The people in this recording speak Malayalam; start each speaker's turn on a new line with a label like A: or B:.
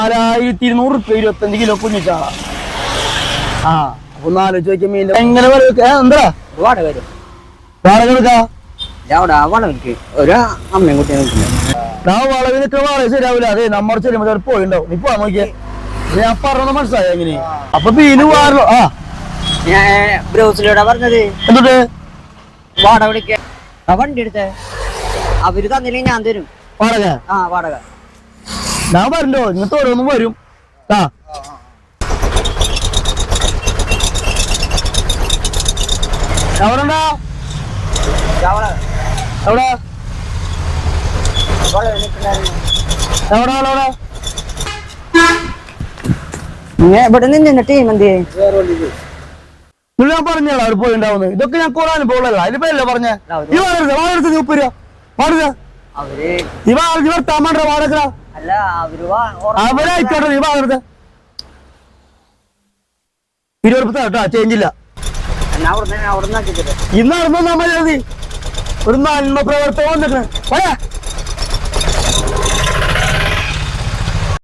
A: 4200 റുപ്യ 25 കിലോ കുഞ്ഞിച്ചാള. ആ ഒന്ന് ആലോചിച്ച് നോക്കിയ മീൻ എങ്ങനെ എന്താ
B: വാടക വരും.
A: വാടക എടുക്കാ
B: വളവിക്ക് ഒരു അമ്മയും കുട്ടിയും
A: വളവിനൊക്കെ വളരെ ശരിയാവില്ല. അതെ നമ്മൾ ചെല്ലുമ്പോൾ പോയിണ്ടാവും. നീ പോവാൻ നോക്കിയേ, ഞാൻ പറഞ്ഞത് മനസ്സിലായി എങ്ങനെ. അപ്പൊ മീന് വാറോ? ആ
B: ഞാൻ ബ്രൗസിലൂടെ പറഞ്ഞത്
A: എന്നിട്ട്
B: വാടക വിളിക്ക വണ്ടി എടുത്തേ. അവര് തന്നില്ലെങ്കിൽ ഞാൻ തരും
A: വാടക.
B: ആ വാടക
A: ഞാൻ പറഞ്ഞല്ലോ ഇങ്ങനത്തെ ഓരോന്നും വരും. ആ എവിടെണ്ടാ എവിടെ എവിടെ എവിടെ
B: ഇവിടെ നിന്ന് ടീം എന്ത്
A: ഞാൻ പറഞ്ഞോ അവർ പോയിണ്ടാവുന്നത്. ഇതൊക്കെ ഞാൻ കുറെ അനുഭവമല്ല. അതിലിപ്പല്ലേ പറഞ്ഞ ഈ വാടക ഉപ്പര വാടക
B: അവര്
A: ഇവർത്താൻ വാടക
B: അല്ല
A: അവരായിക്കോട്ടെ. നീ വാടക 20 റുപ്യ കേട്ടോ, ചേഞ്ചില്ല.
B: അവിടെ
A: ഇന്ന് നടന്നു നമ്മൾ ഒരു നന്മ പ്രവർത്തനം വന്നിട്ട്